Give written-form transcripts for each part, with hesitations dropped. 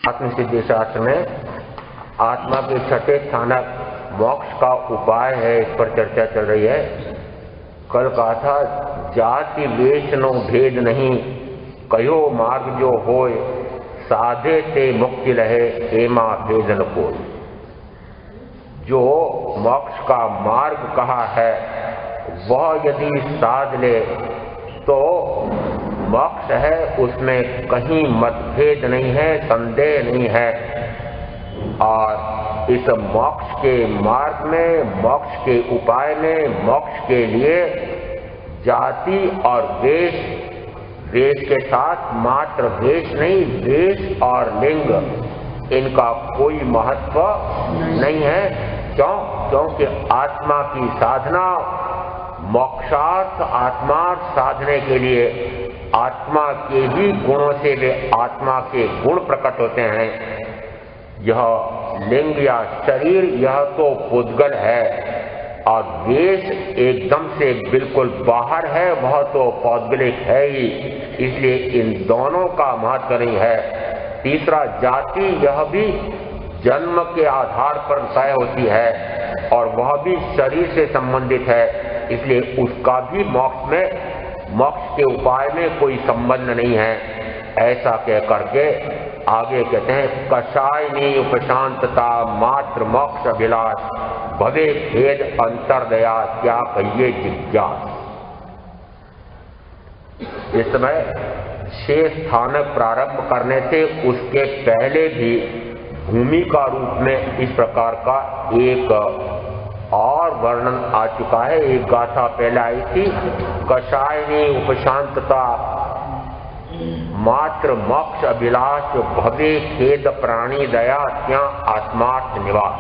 आत्मसिद्धि शास्त्र में आत्मा के छठे स्थानक मोक्ष का उपाय है, इस पर चर्चा चल रही है। कल कहा था जाति वेश नो भेद नहीं, कहो मार्ग जो होय, साधे ते मुक्ति रहे, एमा भेद न कोय। जो मोक्ष का मार्ग कहा है वह यदि साध ले तो मोक्ष है, उसमें कहीं मतभेद नहीं है, संदेह नहीं है। और इस मोक्ष के मार्ग में, मोक्ष के उपाय में, मोक्ष के लिए जाति और वेश, वेश के साथ मात्र वेश नहीं, वेश और लिंग, इनका कोई महत्व नहीं है। क्यों? क्योंकि आत्मा की साधना, मोक्षार्थ आत्मार्थ साधने के लिए आत्मा के ही गुणों से वे आत्मा के गुण प्रकट होते हैं। यह लिंग या शरीर यह तो पुद्गल है, और वेश एकदम से बिल्कुल बाहर है, वह तो पौद्गलिक है ही, इसलिए इन दोनों का महत्व नहीं है। तीसरा जाति, यह भी जन्म के आधार पर तय होती है और वह भी शरीर से संबंधित है, इसलिए उसका भी मोक्ष में, मोक्ष के उपाय में कोई संबंध नहीं है। ऐसा कह करके आगे कहते हैं कषायनी उपशांतता मात्र मोक्ष अभिलाष, भवे भेद अंतरदया, क्या कहिए जिज्ञास। इस समय शेष स्थानक प्रारंभ करने से उसके पहले भी भूमिका रूप में इस प्रकार का एक और वर्णन आ चुका है। एक गाथा पहले आई थी, कषायनी उपशांतता मात्र मोक्ष अभिलाष, भवे खेद प्राणी दया, त्या आत्मार्थ निवास।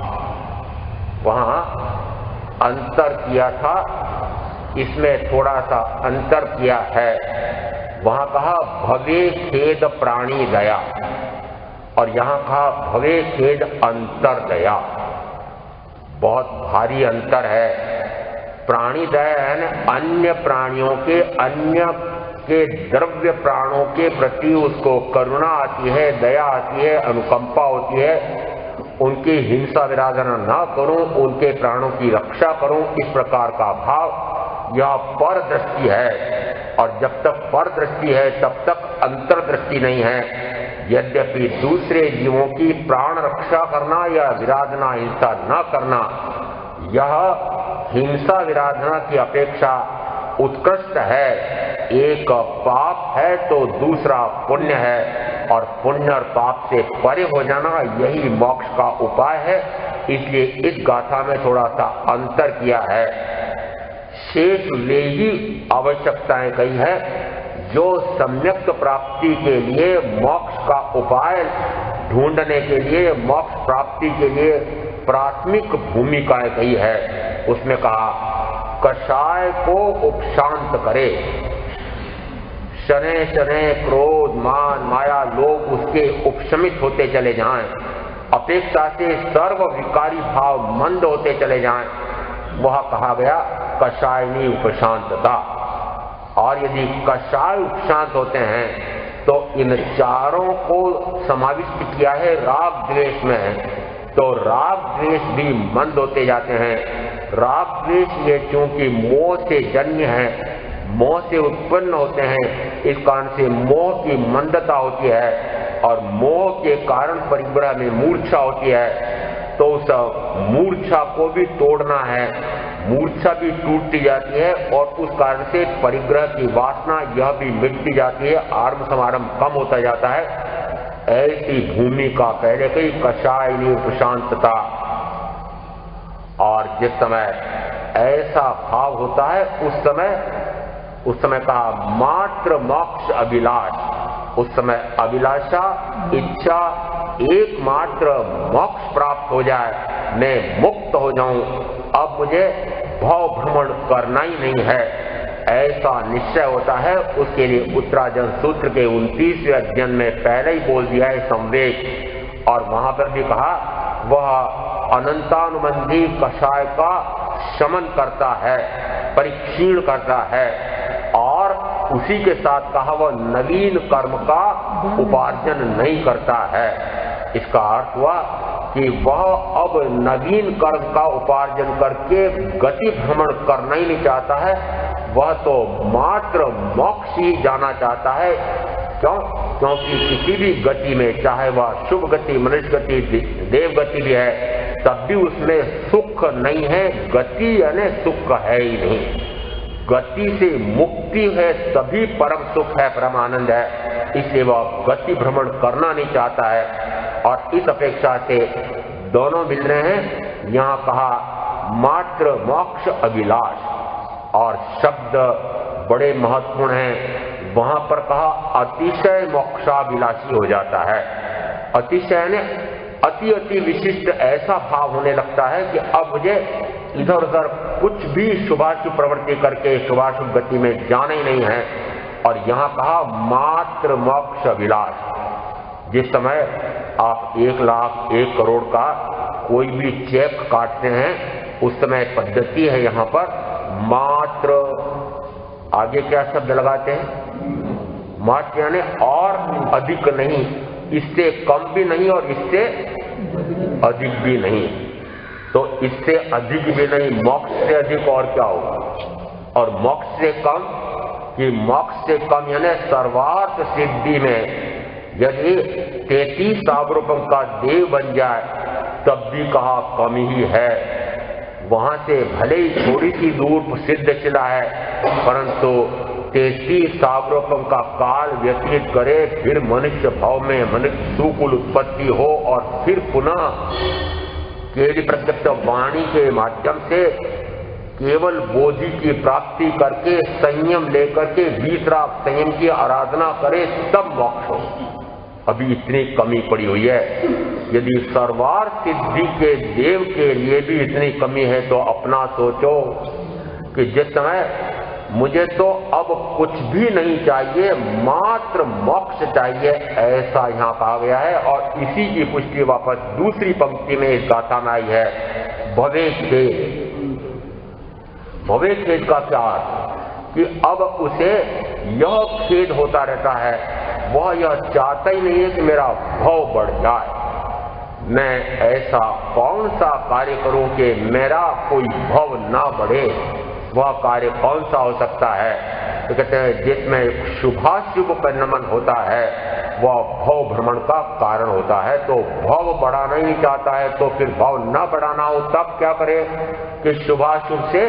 वहां अंतर किया था, इसमें थोड़ा सा अंतर किया है। वहां कहा भवे खेद प्राणी दया, और यहां कहा भवे खेद अंतर दया। बहुत भारी अंतर है। प्राणी दया है ना, अन्य प्राणियों के, अन्य के द्रव्य प्राणों के प्रति उसको करुणा आती है, दया आती है, अनुकंपा होती है, उनकी हिंसा विराधना ना करूं, उनके प्राणों की रक्षा करूं, इस प्रकार का भाव यह पर दृष्टि है। और जब तक पर दृष्टि है तब तक अंतर्दृष्टि नहीं है। यद्यपि दूसरे जीवों की प्राण रक्षा करना या विराधना, हिंसा न करना, यह हिंसा विराधना की अपेक्षा उत्कृष्ट है। एक पाप है तो दूसरा पुण्य है, और पुण्य और पाप से परे हो जाना यही मोक्ष का उपाय है। इसलिए इस गाथा में थोड़ा सा अंतर किया है। शेष वे ही आवश्यकताएं कही है जो सम्यक प्राप्ति के लिए, मोक्ष का उपाय ढूंढने के लिए, मोक्ष प्राप्ति के लिए प्राथमिक भूमिकाएं कही है। उसमें कहा कषाय को उपशांत करे, शनै शनै क्रोध मान माया लोभ उसके उपशमित होते चले जाएं, अपेक्षा से सर्व विकारी भाव मंद होते चले जाएं, वह कहा गया कषायनी उपशांतता। और यदि कषाय उपशांत होते हैं तो इन चारों को समाविष्ट किया है राग द्वेष में, तो राग द्वेष भी मंद होते जाते हैं। राग द्वेष ये चूंकि मोह से जन्य है, मोह से उत्पन्न होते हैं, इस कारण से मोह की मंदता होती है, और मोह के कारण परिग्रह में मूर्छा होती है। तो उस मूर्छा को भी तोड़ना है, मूर्छा भी टूटती जाती है, और उस कारण से परिग्रह की वासना यह भी मिटती जाती है, आरंभ समारंभ कम होता जाता है। ऐसी भूमिका पहले कही कषायनी उपशांतता। और जिस समय ऐसा भाव होता है उस समय कहा मात्र मोक्ष अभिलाष, उस समय अभिलाषा, इच्छा एकमात्र मोक्ष प्राप्त हो जाए, मैं मुक्त हो जाऊं, अब मुझे भव भ्रमण करना ही नहीं है, ऐसा निश्चय होता है। उसके लिए उत्तराजन सूत्र के 29वें अध्ययन में पहले ही बोल दिया है संवेग, और वहां पर भी कहा वह अनंतानुबंधी कषाय का शमन करता है, परिक्षीण करता है, और उसी के साथ कहा वह नवीन कर्म का उपार्जन नहीं करता है। इसका अर्थ हुआ कि वह अब नवीन कर्म का उपार्जन करके गति भ्रमण करना ही नहीं चाहता है, वह तो मात्र मोक्ष ही जाना चाहता है। क्यों? क्योंकि किसी भी गति में, चाहे वह शुभ गति, मनुष्य गति, देव गति भी है, तब भी उसमें सुख नहीं है। गति यानी सुख है ही नहीं। गति से मुक्ति है तभी परम सुख है, परम आनंद है। इसलिए वह गति भ्रमण करना नहीं चाहता है और इस अपेक्षा से दोनों मिल रहे हैं। यहाँ कहा मात्र मोक्ष अभिलाष, और शब्द बड़े महत्वपूर्ण हैं। वहां पर कहा अतिशय मोक्षाभिलाषी हो जाता है। अतिशय ने अति अति विशिष्ट ऐसा भाव होने लगता है कि अब मुझे इधर उधर कुछ भी शुभाशुभ प्रवृत्ति करके शुभाशुभ गति में जाना ही नहीं है। और यहाँ कहा मात्र मोक्ष अभिलाष। जिस समय आप 1 लाख 1 करोड़ का कोई भी चेक काटते हैं, उस समय पद्धति है यहाँ पर मात्र, आगे क्या शब्द लगाते हैं? मात्र यानी और अधिक नहीं, इससे कम भी नहीं और इससे अधिक भी नहीं। तो इससे अधिक भी नहीं, मोक्ष से अधिक और क्या होगा? और मोक्ष से कम, कि मोक्ष से कम यानी सर्वार्थ सिद्धि में यदि 33 सावरूपम का देव बन जाए तब भी कहा कम ही है। वहां से भले ही थोड़ी सी दूर सिद्ध चला है, परंतु 33 सावरूपम का काल व्यतीत करे, फिर मनुष्य भाव में मनुष्य सुकुल उत्पत्ति हो और फिर पुनः केवल प्रत्यक्ष वाणी के माध्यम से केवल बोधि की प्राप्ति करके संयम लेकर के भीतरा संयम की आराधना करे, तब मोक्ष हो। अभी इतनी कमी पड़ी हुई है। यदि सर्वार्थ सिद्धि के देव के लिए भी इतनी कमी है तो अपना सोचो कि जिस समय मुझे तो अब कुछ भी नहीं चाहिए, मात्र मोक्ष चाहिए, ऐसा यहाँ कहा गया है। और इसी की पुष्टि वापस दूसरी पंक्ति में इस गाथा में आई है, भवे खेद। भवे खेद का क्या अर्थ? कि अब उसे यह खेद होता रहता है, वह यह चाहता ही नहीं है कि मेरा भाव बढ़ जाए। मैं ऐसा कौन सा कार्य करूं कि मेरा कोई भाव ना बढ़े? वह कार्य कौन सा हो सकता है? तो कहते हैं जिसमें शुभाशुभ परिणमन होता है वह भाव भ्रमण का कारण होता है। तो भाव बढ़ाना ही नहीं चाहता है, तो फिर भाव न बढ़ाना हो तब क्या करे कि शुभाशुभ से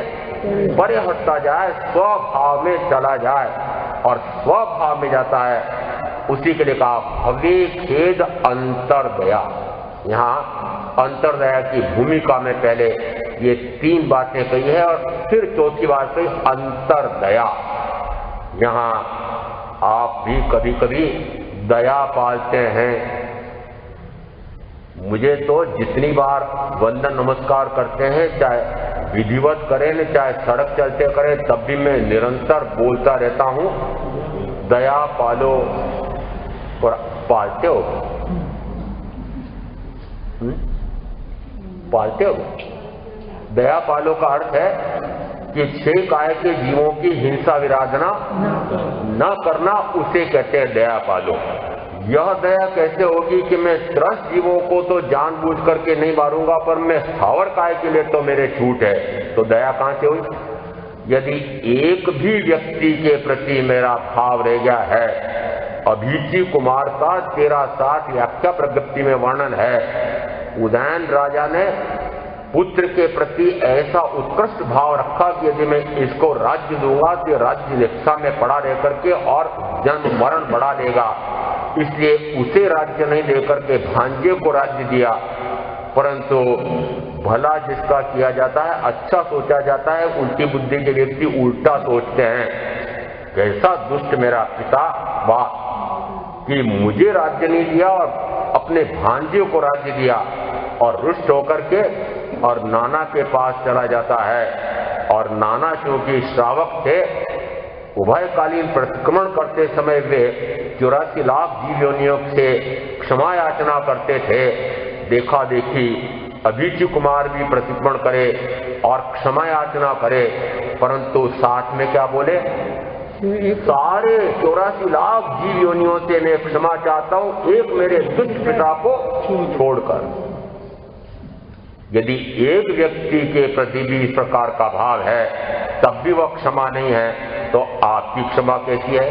परे हटता जाए, स्वभाव में चला जाए। और स्वभाव में जाता है उसी के लिए कहा भवे खेद अंतर्दया। यहाँ अंतर्दया की भूमिका में पहले ये 3 बातें कही है और फिर चौथी बात कही अंतर्दया। यहाँ आप भी कभी कभी दया पालते हैं। मुझे तो जितनी बार वंदन नमस्कार करते हैं, चाहे विधिवत करें न चाहे सड़क चलते करें, तब भी मैं निरंतर बोलता रहता हूं दया पालो। और पालते हो? पालते हो? दया पालो का अर्थ है कि 6 काय के जीवों की हिंसा विराधना न करना, उसे कहते हैं दया पालो। यह दया कैसे होगी कि मैं 10 जीवों को तो जानबूझ करके नहीं मारूंगा, पर मैं स्थावर काय के लिए तो मेरे छूट है, तो दया कहां से हुई? यदि एक भी व्यक्ति के प्रति मेरा भाव रह गया है, अभिची कुमार का 13-7 व्याख्या प्रगति में वर्णन है। उदयन राजा ने पुत्र के प्रति ऐसा उत्कृष्ट भाव रखा कि यदि मैं इसको राज्य दूंगा तो राज्य निष्ठा में पड़ा रह करके और जन्म मरण बढ़ा देगा, इसलिए उसे राज्य नहीं देकर के भांजे को राज्य दिया। परंतु भला जिसका किया जाता है, अच्छा सोचा जाता है, उल्टी बुद्धि के व्यक्ति उल्टा सोचते हैं। कैसा दुष्ट मेरा पिता, वाह, कि मुझे राज्य नहीं दिया और अपने भांजे को राज्य दिया। और रुष्ट होकर के और नाना के पास चला जाता है। और नाना क्योंकि श्रावक थे, उभयकालीन प्रतिक्रमण करते समय वे 84 लाख जीव योनियों से क्षमा याचना करते थे। देखा देखी अभिची कुमार भी प्रतिक्रमण करे और क्षमा याचना करे, परंतु साथ में क्या बोले? सारे 84 लाख जीव योनियों से मैं क्षमा चाहता हूं, एक मेरे दुष्ट पिता को छोड़कर। यदि एक व्यक्ति के प्रति भी इस प्रकार का भाव है तब भी वह क्षमा नहीं है, तो आपकी क्षमा कैसी है?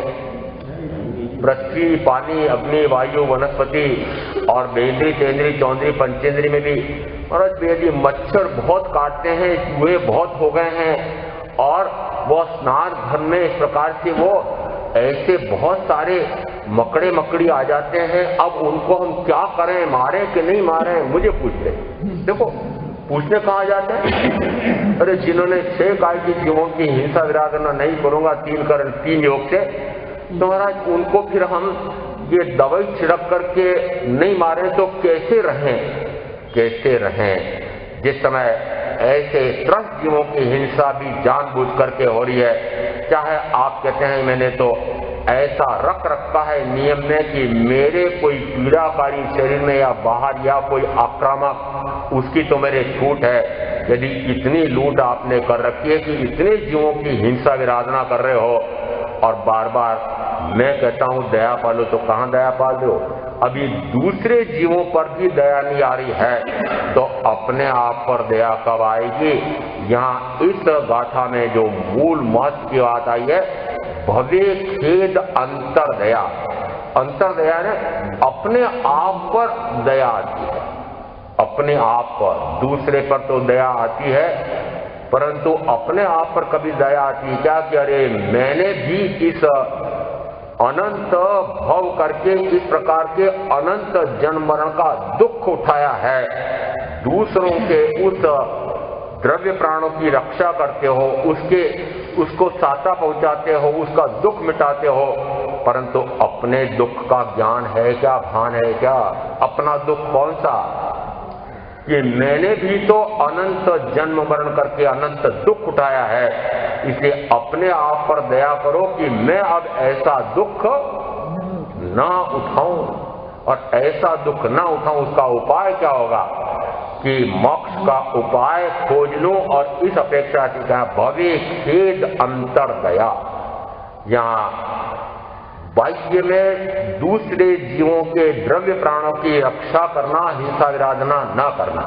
पृथ्वी, पानी, अग्नि, वायु, वनस्पति और बेंद्री, तेंद्री, चौंद्री, पंचेंद्री में भी महाराज यदि मच्छर बहुत काटते हैं, चूहे बहुत हो गए हैं और वह स्नान घर में इस प्रकार से वो ऐसे बहुत सारे मकड़े मकड़ी आ जाते हैं, अब उनको हम क्या करें, मारें कि नहीं मारें? मुझे पूछते, देखो पूछने कहाँ जाते हैं? अरे जिन्होंने 6 काय की जीवों की हिंसा विराधना नहीं करूंगा 3 योग से, तो महाराज उनको फिर हम ये दवाई छिड़क करके नहीं मारे तो कैसे रहें? जिस समय ऐसे 10 जीवों की हिंसा भी जानबूझ करके हो रही है, चाहे आप कहते हैं मैंने तो ऐसा रख रखा है नियम में कि मेरे कोई पीड़ाकारी शरीर में या बाहर या कोई आक्रामक उसकी तो मेरे छूट है। यदि इतनी लूट आपने कर रखी है कि इतने जीवों की हिंसा विराधना कर रहे हो और बार बार मैं कहता हूं दया पालो, तो कहां दया पाल रहे हो? अभी दूसरे जीवों पर भी दया नहीं आ रही है तो अपने आप पर दया कब आएगी? यहाँ इस गाथा में जो मूल महत्व की बात आई है, भव्य खेद अंतर दया। अंतर दया ने अपने आप पर दया आती है, अपने आप पर। दूसरे पर तो दया आती है परंतु अपने आप पर कभी दया आती है क्या कि अरे मैंने भी इस अनंत भव करके इस प्रकार के अनंत जन्म मरण का दुख उठाया है, दूसरों के उस द्रव्य प्राणों की रक्षा करते हो, उसको साता पहुंचाते हो, उसका दुख मिटाते हो, परंतु अपने दुख का ज्ञान है क्या, भान है क्या? अपना दुख कौन सा? ये मैंने भी तो अनंत जन्म मरण करके अनंत दुख उठाया है, इसलिए अपने आप पर दया करो कि मैं अब ऐसा दुख ना उठाऊं। और ऐसा दुख ना उठाऊं उसका उपाय क्या होगा कि मोक्ष का उपाय खोज लूं, और इस अपेक्षा से कहा भव्य खेद अंतर दया। यहाँ वाक्य में दूसरे जीवों के द्रव्य प्राणों की रक्षा करना, हिंसा विराधना न करना,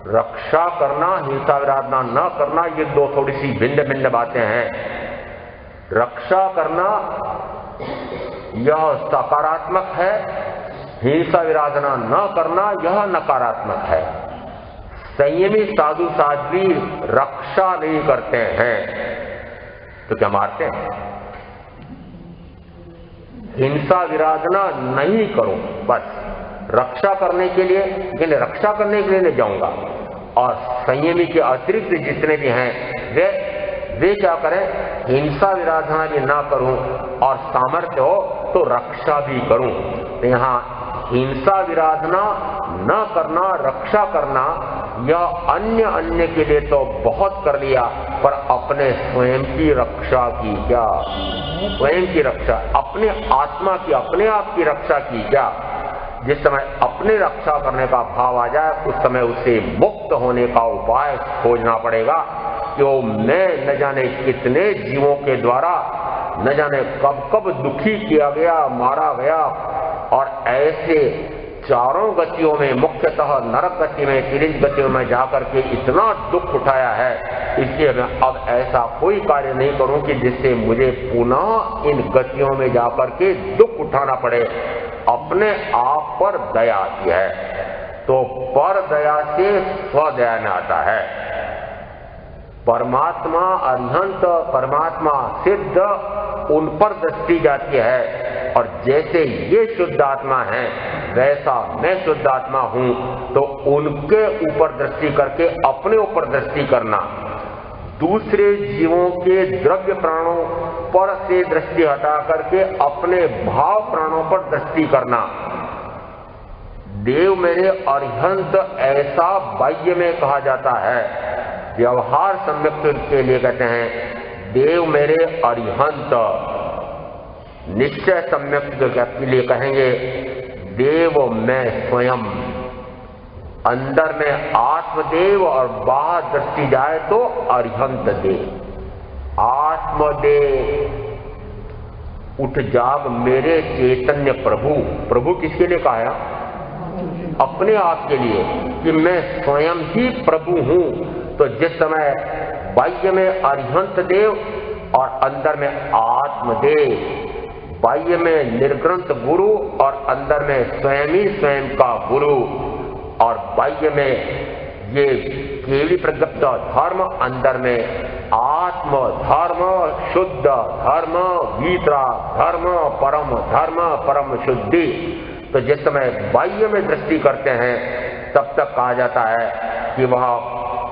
रक्षा करना, हिंसा विराधना न करना, ये दो थोड़ी सी भिन्न भिन्न बातें हैं। रक्षा करना यह सकारात्मक है, हिंसा विराधना न करना यह नकारात्मक है। संयमी साधु साध्वी रक्षा नहीं करते हैं तो क्या मारते हैं? हिंसा विराधना नहीं करूं, बस रक्षा करने के लिए, लेकिन रक्षा करने के लिए नहीं जाऊंगा। और संयमी के अतिरिक्त जितने भी हैं वे क्या करें? हिंसा विराधना भी ना करूं और सामर्थ्य हो तो रक्षा भी करूं। तो यहाँ हिंसा विराधना न करना, रक्षा करना, यह अन्य के लिए तो बहुत कर लिया, पर अपने स्वयं की रक्षा की क्या? स्वयं की रक्षा, अपने आत्मा की, अपने आप की रक्षा की क्या? जिस समय अपने रक्षा करने का भाव आ जाए उस समय उससे मुक्त होने का उपाय खोजना पड़ेगा कि वो मैं न जाने कितने जीवों के द्वारा न जाने कब कब दुखी किया गया, मारा गया, और ऐसे चारों गतियों में, मुख्यतः नरक गति में, तिरिंज गतियों में जाकर के इतना दुख उठाया है, इसलिए मैं अब ऐसा कोई कार्य नहीं करूं कि जिससे मुझे पुनः इन गतियों में जाकर के दुख उठाना पड़े। अपने आप पर दया आती है तो पर दया से स्वदया में आता है। परमात्मा अरिहंत, परमात्मा सिद्ध, उन पर दृष्टि जाती है, और जैसे ये शुद्ध आत्मा है वैसा मैं शुद्ध आत्मा हूं, तो उनके ऊपर दृष्टि करके अपने ऊपर दृष्टि करना, दूसरे जीवों के द्रव्य प्राणों पर से दृष्टि हटा करके अपने भाव प्राणों पर दृष्टि करना। देव मेरे अरिहंत ऐसा बाह्य में कहा जाता है, व्यवहार सम्यक के लिए कहते हैं देव मेरे अरिहंत। निश्चय सम्यक के लिए कहेंगे देव मैं स्वयं। अंदर में आत्मदेव और बाहर दृष्टि जाए तो अरिहंत देव। आत्मदेव उठ जाग मेरे चैतन्य प्रभु। प्रभु किसके लिए कहा है? अपने आप के लिए, कि मैं स्वयं ही प्रभु हूं। तो जिस समय बाह्य में अरिहंत देव और अंदर में आत्मदेव, बाह्य में निर्ग्रंथ गुरु और अंदर में स्वयं ही स्वयं का गुरु, और बाह्य में ये केवली प्रज्ञप्त धर्म, अंदर में आत्म धर्म, शुद्ध धर्म, गीता धर्म, परम शुद्धि। तो जिस समय बाह्य में दृष्टि करते हैं तब तक कहा जाता है कि वह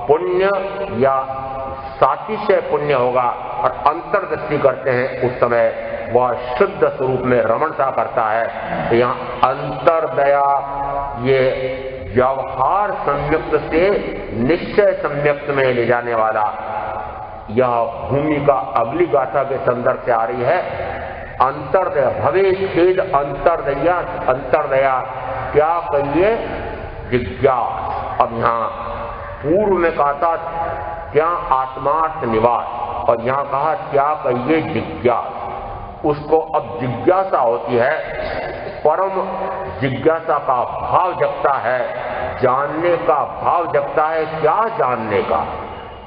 पुण्य या सातिशय पुण्य होगा, और अंतर्दृष्टि करते हैं उस समय वह शुद्ध स्वरूप में रमणता करता है। तो यहाँ अंतर्दया ये व्यवहार संयुक्त से निश्चय संयुक्त में ले जाने वाला यह भूमिका अगली गाथा के संदर्भ से आ रही है। अंतर्दया भवे खेद अंतर्दया, अंतर्दया क्या कहिए? जिज्ञास। अब यहाँ पूर्व में कहा था क्या आत्मार्थ निवास, और यहाँ कहा क्या कहिए? जिज्ञास। उसको अब जिज्ञासा होती है, परम जिज्ञासा का भाव जगता है, जानने का भाव जगता है। क्या जानने का?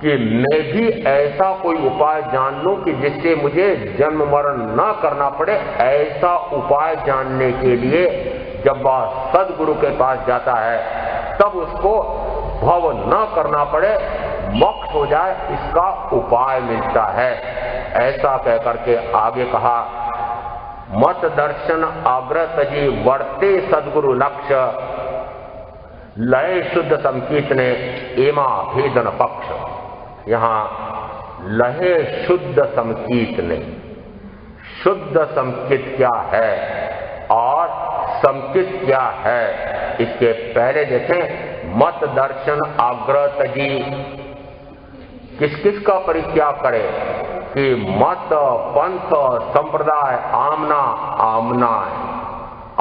कि मैं भी ऐसा कोई उपाय जान लूं कि जिससे मुझे जन्म मरण न करना पड़े। ऐसा उपाय जानने के लिए जब वह सदगुरु के पास जाता है तब उसको भव न करना पड़े, मोक्ष हो जाए, इसका उपाय मिलता है। ऐसा कह करके आगे कहा, मत दर्शन अग्रतजी वर्ते सदगुरु लक्ष्य, लय शुद्ध संकीर्तने एमा भेदन पक्ष। यहाँ लहे शुद्ध संकीर्तने, शुद्ध संकीर्त क्या है और संकीर्त क्या है, इसके पहले देखें। मत दर्शन अग्रतजी, किस किस का परित्याग करे? कि मत, पंथ, संप्रदाय, आमना। आमना है,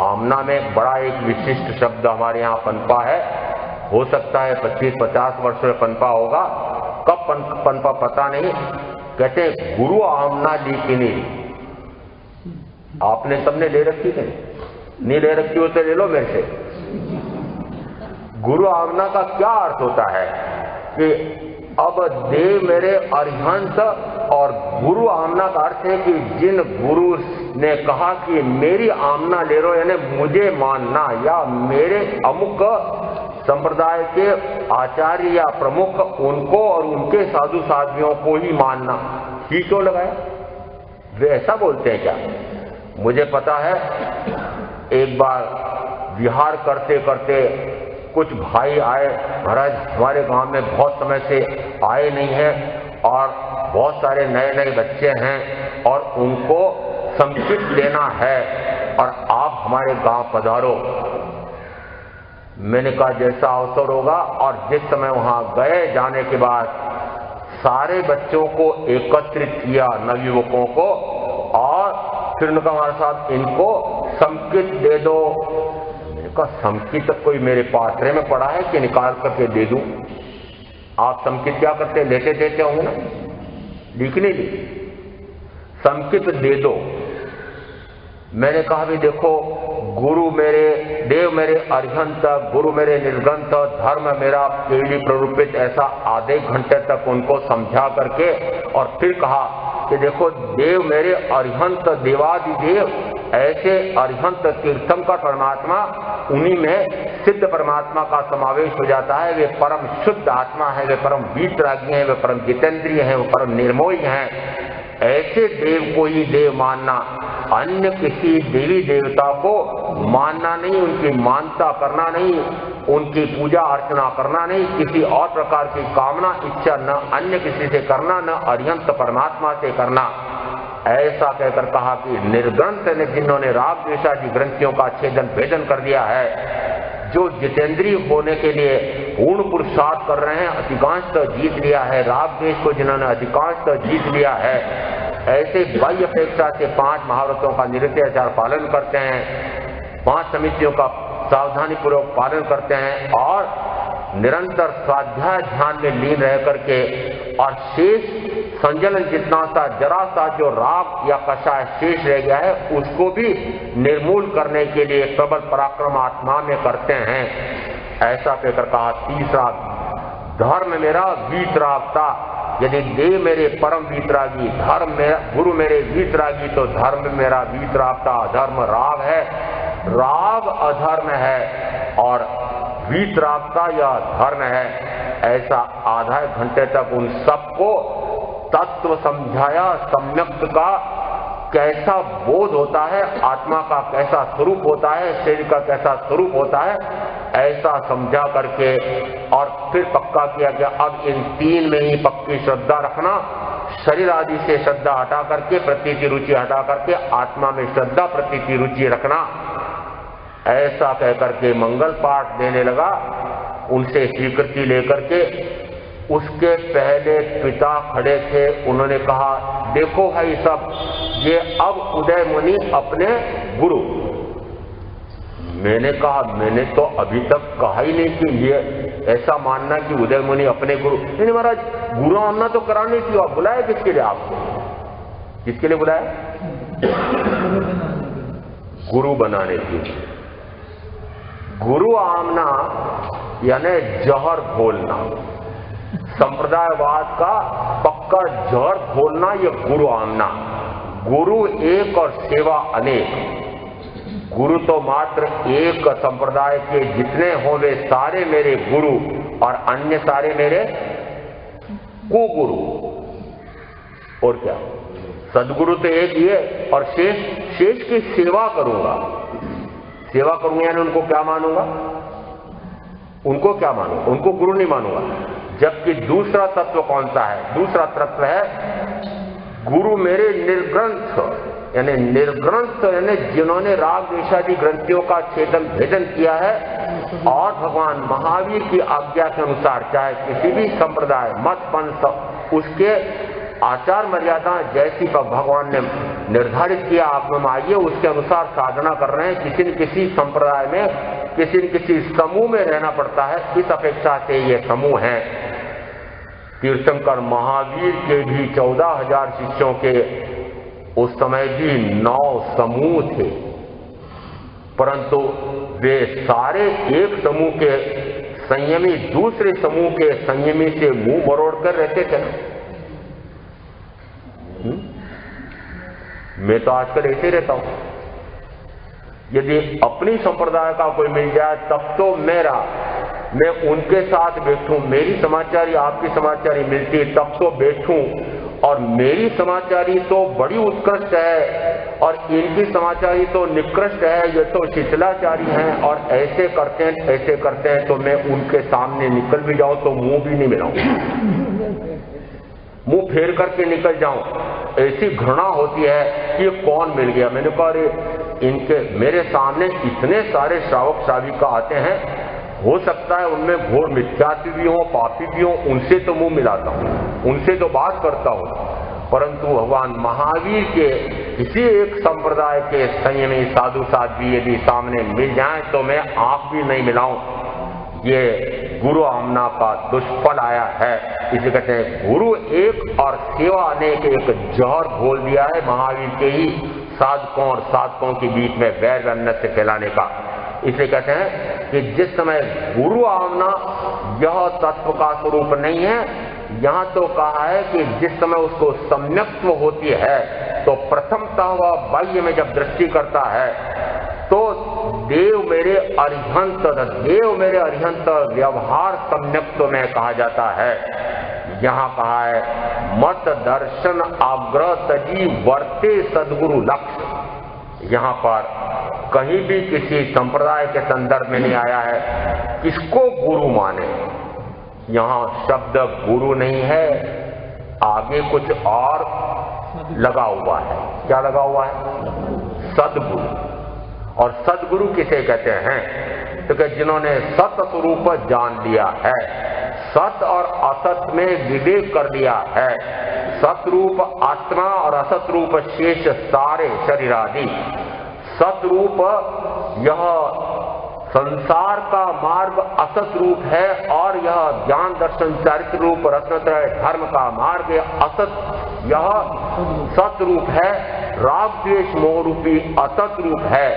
आमना में बड़ा एक विशिष्ट शब्द हमारे यहाँ पनपा है। हो सकता है 25-50 वर्ष में पनपा होगा, कब पनपा पता नहीं। कहते हैं गुरु आमना ली कि नहीं। आपने सबने ले रखी है? नहीं ले रखी हो तो ले लो मेरे से। गुरु आमना का क्या अर्थ होता है? कि अब देव मेरे अरिहंत, और गुरु आमना का अर्थ है कि जिन गुरु ने कहा कि मेरी आमना ले लो, यानी मुझे मानना, या मेरे अमुक संप्रदाय के आचार्य या प्रमुख उनको और उनके साधु साधियों को ही मानना। ही क्यों लगाया? वे ऐसा बोलते हैं क्या? मुझे पता है एक बार विहार करते करते कुछ भाई आए, महाराज हमारे गांव में बहुत समय से आए नहीं है और बहुत सारे नए नए बच्चे हैं और उनको संकीर्त लेना है और आप हमारे गांव पधारो। मैंने कहा जैसा अवसर होगा, और जिस समय वहां गए, जाने के बाद सारे बच्चों को एकत्रित किया, नवयुवकों को, और फिर उनका हमारे साथ इनको संकीर्त दे दो। मैंने कहा संकीर्त कोई मेरे पात्रे में पड़ा है कि निकाल करके दे दूं? आप संकीर्त क्या करते? लेते देते होंगे ना, लिखने ली संकीर्त दे दो। मैंने कहा भी देखो, गुरु मेरे, देव मेरे अरिहंत, गुरु मेरे निर्ग्रंथ, धर्म मेरा केवली प्ररूपित, ऐसा आधे घंटे तक उनको समझा करके, और फिर कहा कि देखो देव मेरे अरिहंत, देवादिदेव, ऐसे अरिहंत तीर्थंकर परमात्मा, उन्हीं में सिद्ध परमात्मा का समावेश हो जाता है। वे परम शुद्ध आत्मा है, वे परम वीतरागी हैं, वे परम जितेंद्रिय हैं, वे परम निर्मोही हैं। ऐसे देव को ही देव मानना, अन्य किसी देवी देवता को मानना नहीं, उनकी मानता करना नहीं, उनकी पूजा अर्चना करना नहीं, किसी और प्रकार की कामना इच्छा न अन्य किसी से करना, न अरिहंत परमात्मा से करना। ऐसा कहकर कहा कि निर्ग्रंथ ने, जिन्होंने राग द्वेषादि ग्रंथियों का छेदन भेदन कर दिया है, जो जितेंद्रिय होने के लिए पूर्ण पुरुषार्थ कर रहे हैं, अधिकांश जीत लिया है, राग द्वेष को जिन्होंने अधिकांश जीत लिया है, ऐसे बाह्य अपेक्षा से 5 महाव्रतों का निरत्याचार पालन करते हैं, 5 समितियों का सावधानी पूर्वक पालन करते हैं, और निरंतर स्वाध्याय ध्यान में लीन रह करके और शेष संजलन जितना सा जरा सा जो राग या कषाय शेष रह गया है उसको भी निर्मूल करने के लिए प्रबल पराक्रम आत्मा में करते हैं। ऐसा कहकर कहा। तीसरा, धर्म मेरा वीतरागता, यदि देव मेरे परम वीतरागी, धर्म मेरा गुरु मेरे वीतरागी, तो धर्म मेरा वीतरागता। अधर्म राग है, राग अधर्म है और वीतरागता या धर्म है। ऐसा आधा एक घंटे तक उन सबको तत्व समझाया। सम्यक्त का कैसा बोध होता है, आत्मा का कैसा स्वरूप होता है, शरीर का कैसा स्वरूप होता है, ऐसा समझा करके और फिर पक्का किया गया अब इन तीन में ही पक्की श्रद्धा रखना। शरीर आदि से श्रद्धा हटा करके, प्रतीति रुचि हटा करके आत्मा में श्रद्धा प्रतीति रुचि रखना। ऐसा कहकर के मंगल पाठ देने लगा। उनसे स्वीकृति लेकर के उसके पहले पिता खड़े थे। उन्होंने कहा, देखो भाई सब, ये अब उदय मुनि अपने गुरु। मैंने कहा, मैंने तो अभी तक कहा ही नहीं कि ये ऐसा मानना कि उदय मुनि अपने गुरु। नहीं महाराज, गुरु मानना तो करानी थी। आप बुलाए किसके लिए? आपको किसके लिए बुलाए? गुरु बनाने के लिए। गुरु आमना यानी जहर घोलना, संप्रदायवाद का पक्का जहर घोलना, ये गुरु आमना। गुरु एक और सेवा अनेक। गुरु तो मात्र एक संप्रदाय के जितने हों वे सारे मेरे गुरु और अन्य सारे मेरे कुगुरु। और क्या? सदगुरु तो एक ही है और शेष की सेवा करूंगा। सेवा करूंगा यानी उनको क्या मानूंगा? उनको क्या मानूंगा? उनको गुरु नहीं मानूंगा। जबकि दूसरा तत्व कौन सा है? दूसरा तत्व है गुरु मेरे निर्ग्रंथ, यानी निर्ग्रंथ यानी जिन्होंने राग द्वेषादि ग्रंथियों का छेदन भेदन किया है और भगवान महावीर की आज्ञा के अनुसार चाहे किसी भी संप्रदाय मत पंथ उसके आचार मर्यादा जैसी भगवान ने निर्धारित किया आत्मा में आइए उसके अनुसार साधना कर रहे हैं। किसी न किसी संप्रदाय में किसी न किसी समूह में रहना पड़ता है। इस अपेक्षा से ये समूह हैं। तीर्थंकर महावीर के भी 14,000 शिष्यों के उस समय भी 9 समूह थे, परंतु वे सारे एक समूह के संयमी दूसरे समूह के संयमी से मुंह मरोड़ कर रहते थे ना। मैं तो आजकल ऐसे ही रहता हूं। यदि अपनी संप्रदाय का कोई मिल जाए तब तो मैं उनके साथ बैठूं, मेरी समाचारी आपकी समाचारी मिलती तब तो बैठूं, और मेरी समाचारी तो बड़ी उत्कृष्ट है और इनकी समाचारी तो निकृष्ट है, ये तो शिथिलाचारी हैं और ऐसे करते हैं तो मैं उनके सामने निकल भी जाऊं तो मुंह भी नहीं मिलाऊं, मुंह फेर करके निकल जाऊं। ऐसी घृणा होती है कि ये कौन मिल गया। मैंने कहा, अरे इनके मेरे सामने इतने सारे श्रावक श्राविका आते हैं, हो सकता है उनमें घोर मिथ्यात्व भी हो, पापी भी हो, उनसे तो मुंह मिलाता हूं, उनसे तो बात करता हूं, परंतु भगवान महावीर के किसी एक संप्रदाय के संयमी साधु साध्वी यदि सामने मिल जाए तो मैं आंख भी नहीं मिलाऊं। ये गुरु आमना का दुष्फल आया है। इसे कहते हैं गुरु एक और सेवा अनेक, एक जहर घोल दिया है महावीर के ही साधकों और साधकों के बीच में वैर वन्यस्य फैलाने का। इसलिए कहते हैं कि जिस समय गुरु आमना यह तत्व का स्वरूप नहीं है, यहां तो कहा है कि जिस समय उसको सम्यक्त्व होती है तो प्रथमतः वह बाह्य में जब दृष्टि करता है तो देव मेरे अरिहंत व्यवहार सम्यक्त्व में कहा जाता है। यहां कहा है मत दर्शन आग्रह तजी वर्ते सदगुरु लक्ष्य। यहां पर कहीं भी किसी संप्रदाय के संदर्भ में नहीं आया है किसको गुरु माने। यहां शब्द गुरु नहीं है, आगे कुछ और लगा हुआ है। क्या लगा हुआ है? सदगुरु। और सदगुरु किसे कहते हैं? तो जिन्होंने सत स्वरूप जान लिया है, सत और असत में विवेक कर लिया है, सतरूप आत्मा और असत रूप शेष सारे शरीर आदि, सतरूप यह संसार का मार्ग असत रूप है और यह ज्ञान दर्शन चरित्र रूप रत्नत्रय धर्म का मार्ग असत, यह सत रूप है, राग द्वेष मोह रूपी असत रूप है।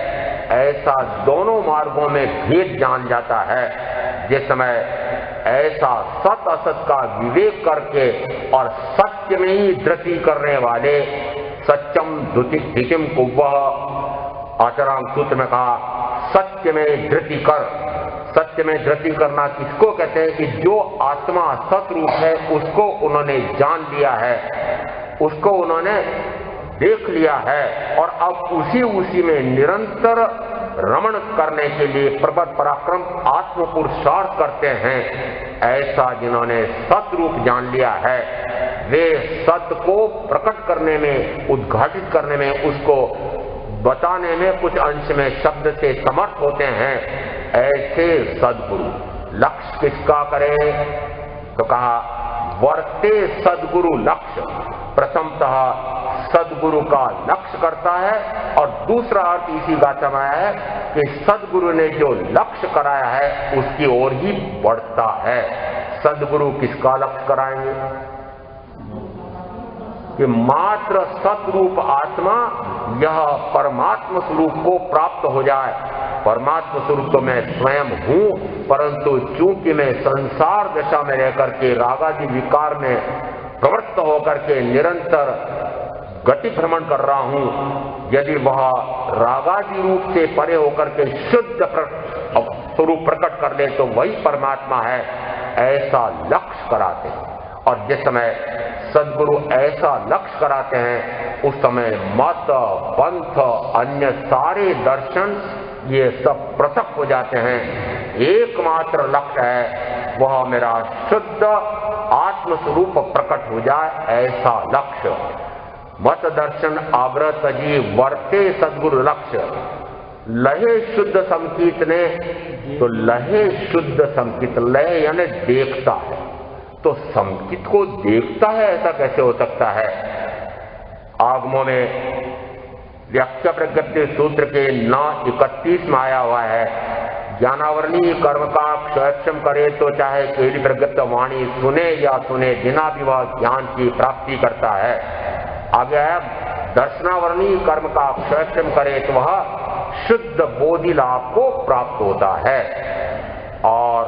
ऐसा दोनों मार्गों में भेद जान जाता है। जिस समय ऐसा सत असत का विवेक करके और सत्य में ही धृति करने वाले सत्यम धृतिम को वह आचाराम सूत्र में कहा, सत्य में धृति कर। सत्य में धृति करना किसको कहते हैं कि जो आत्मा सतरूप है उसको उन्होंने जान लिया है, उसको उन्होंने देख लिया है और अब उसी में निरंतर रमण करने के लिए प्रबल पराक्रम आत्म पुरुषार्थ करते हैं। ऐसा जिन्होंने सतरूप जान लिया है वे सत्य को प्रकट करने में, उद्घाटित करने में, उसको बताने में कुछ अंश में शब्द से समर्थ होते हैं। ऐसे सद्गुरु लक्ष्य किसका करे तो कहा वर्ते सद्गुरु लक्ष्य। प्रथमतः सद्गुरु का लक्ष्य करता है और दूसरा अर्थ इसी गाथा में आया है कि सद्गुरु ने जो लक्ष्य कराया है उसकी ओर ही बढ़ता है। सद्गुरु किसका लक्ष्य कराएंगे कि मात्र सतरूप आत्मा यह परमात्मा स्वरूप को प्राप्त हो जाए। परमात्मा स्वरूप तो मैं स्वयं हूं, परंतु चूंकि मैं संसार दशा में रहकर के रागादि विकार में प्रवृत्त होकर के निरंतर गति भ्रमण कर रहा हूं, यदि वह रागादि रूप से परे होकर के शुद्ध स्वरूप प्रकट कर ले तो वही परमात्मा है। ऐसा लक्ष्य कराते हैं और जिस समय सद्गुरु ऐसा लक्ष्य कराते हैं उस समय मत पंथ अन्य सारे दर्शन ये सब पृथक हो जाते हैं। एकमात्र लक्ष्य है वह मेरा शुद्ध आत्म स्वरूप प्रकट हो जाए, ऐसा लक्ष्य। मत दर्शन आग्रह तजी वर्ते सद्गुरु लक्ष्य। लहे शुद्ध संकीत ने तो लहे शुद्ध संकीत, लहे यानी देखता है तो संकित को देखता है, ऐसा कैसे हो सकता है। आगमों में व्याख्या प्रज्ञप्ति सूत्र के 9:31 में आया हुआ है, ज्ञानावरणी कर्म का क्षयक्षम करे तो चाहे केली प्रज्ञप्त वाणी सुने या सुने बिना भी वह ज्ञान की प्राप्ति करता है। आगे है दर्शनावरणी कर्म का क्षयक्षम करे तो वह शुद्ध बोधि लाभ को प्राप्त होता है। और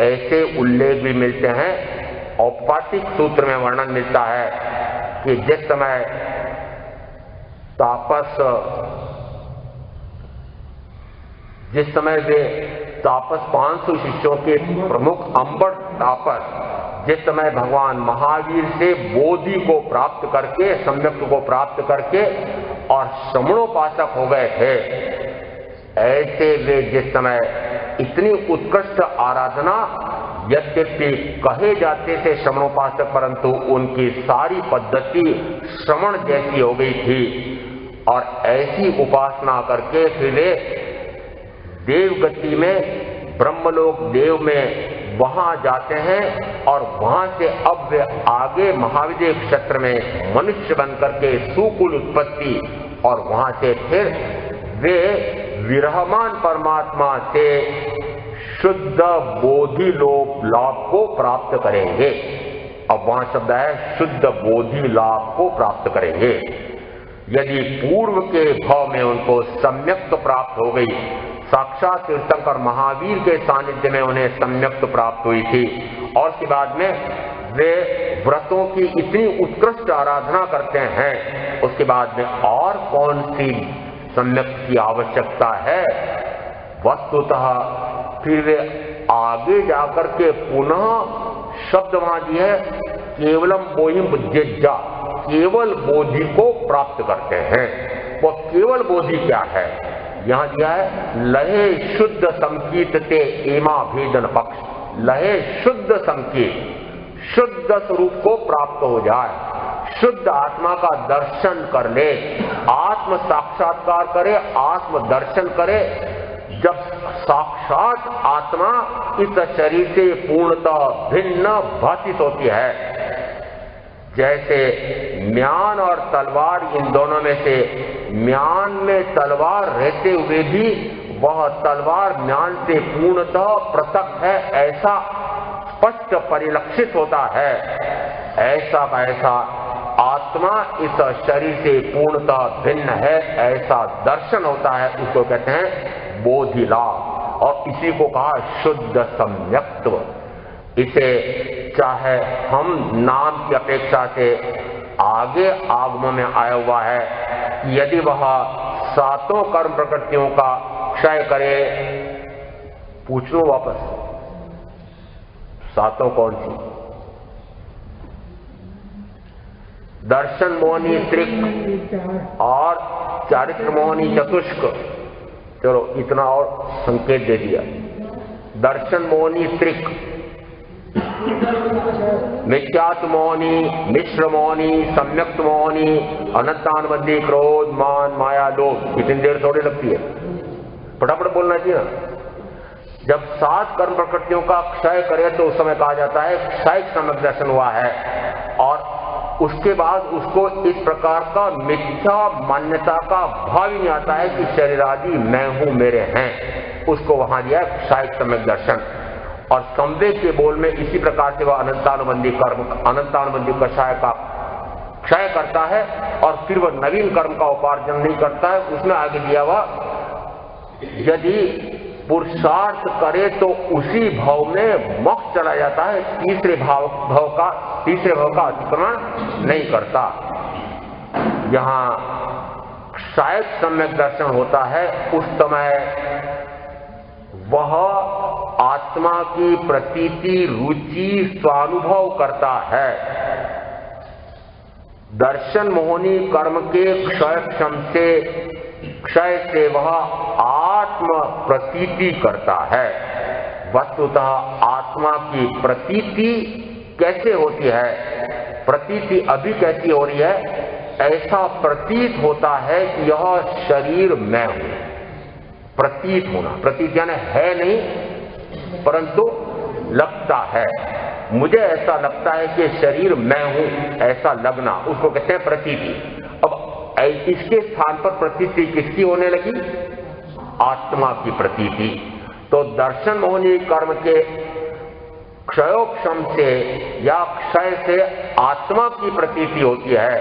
ऐसे उल्लेख भी मिलते हैं, औपातिक सूत्र में वर्णन मिलता है कि जिस समय वे तापस 500 शिष्यों के प्रमुख अंबर तापस जिस समय भगवान महावीर से बोधि को प्राप्त करके, सम्यक को प्राप्त करके और श्रमणोपासक हो गए थे, ऐसे वे जिस समय इतनी उत्कृष्ट आराधना यद्यपि कहे जाते थे श्रमणोपासक, परंतु उनकी सारी पद्धति श्रवण जैसी हो गई थी और ऐसी उपासना करके फिर वे देवगति में ब्रह्मलोक देव में वहां जाते हैं और वहां से अब वे आगे महाविजय क्षेत्र में मनुष्य बनकर के सुकुल उत्पत्ति और वहां से फिर वे विरहमान परमात्मा से शुद्ध बोधि लाभ को प्राप्त करेंगे। अब वहां शब्द है शुद्ध बोधि लाभ को प्राप्त करेंगे। यदि पूर्व के भाव में उनको सम्यक्त प्राप्त हो गई, साक्षात तीर्थंकर महावीर के सानिध्य में उन्हें सम्यक्त प्राप्त हुई थी और उसके बाद में वे व्रतों की इतनी उत्कृष्ट आराधना करते हैं, उसके बाद में और कौन सी सम्यक्त की आवश्यकता है। वस्तुतः फिर वे आगे जाकर के पुनः शब्द वहां दिए है केवलम बोहिम बुद्धिज्जा, केवल बोधि को प्राप्त करते हैं। वो केवल बोधि क्या है, यहां दिया है लहे शुद्ध संकीत ते एमा भेदन पक्ष। लहे शुद्ध संकीत, शुद्ध स्वरूप को प्राप्त हो जाए, शुद्ध आत्मा का दर्शन कर ले, आत्म साक्षात्कार करे, आत्म दर्शन करे। जब साक्षात आत्मा इस शरीर से पूर्णतः भिन्न भाषित होती है, जैसे म्यान और तलवार, इन दोनों में से म्यान में तलवार रहते हुए भी वह तलवार म्यान से पूर्णतः पृथक है ऐसा स्पष्ट परिलक्षित होता है। ऐसा का ऐसा आत्मा इस शरीर से पूर्णतः भिन्न है ऐसा दर्शन होता है, उसको कहते हैं बोधि लाभ। और इसी को कहा शुद्ध सम्यक्त्व। इसे चाहे हम नाम की अपेक्षा से आगे आगम में आया हुआ है कि यदि वह सातों कर्म प्रकृतियों का क्षय करे, पूछ लो वापस, सातों कौन सी? दर्शन मोहनी त्रिक और चारित्र मोहनी चतुष्क। चलो इतना और संकेत दे दिया। दर्शन मोहनी त्रिक, मिथ्यात्व मोहनी, मिश्र मोहनी, सम्यक्त मोहनी, अनंतानुबंधी, क्रोध, मान, माया, लोभ। कितनी देर थोड़ी लगती है, फटाफट बोलना चाहिए ना। जब 7 कर्म प्रकृतियों का क्षय करे तो उस समय कहा जाता है क्षय सम्यक दर्शन हुआ है। और उसके बाद उसको इस प्रकार का मिथ्या मान्यता का भाव ही नहीं आता है कि शरीर आदि मैं हूं, मेरे हैं। उसको वहां दिया क्षय सम्यक दर्शन। और संवेग के बोल में इसी प्रकार से वह अनंतानुबंधी कर्म, अनंतानुबंधी कषाय का क्षय करता है और फिर वह नवीन कर्म का उपार्जन नहीं करता है। उसमें आगे दिया हुआ यदि पुरुषार्थ करे तो उसी भाव में मोक्ष चला जाता है, तीसरे भाव का अतिक्रमण नहीं करता। यहां शायद सम्यक दर्शन होता है उस समय वह आत्मा की प्रतीति, रुचि, स्वानुभव करता है। दर्शन मोहनी कर्म के क्षय से वह आत्म प्रतीति करता है। वस्तुतः आत्मा की प्रतीति कैसे होती है? प्रतीति अभी कैसी हो रही है? ऐसा प्रतीत होता है कि यह शरीर मैं हूं। प्रतीत होना, प्रतीत यानी है नहीं परंतु लगता है। मुझे ऐसा लगता है कि शरीर मैं हूं, ऐसा लगना, उसको कहते हैं प्रतीति। अब इसके स्थान पर प्रतीति किसकी होने लगी? आत्मा की प्रतीति। तो दर्शन मोहनी कर्म के क्षयोक्षम से या क्षय से आत्मा की प्रतीति होती है,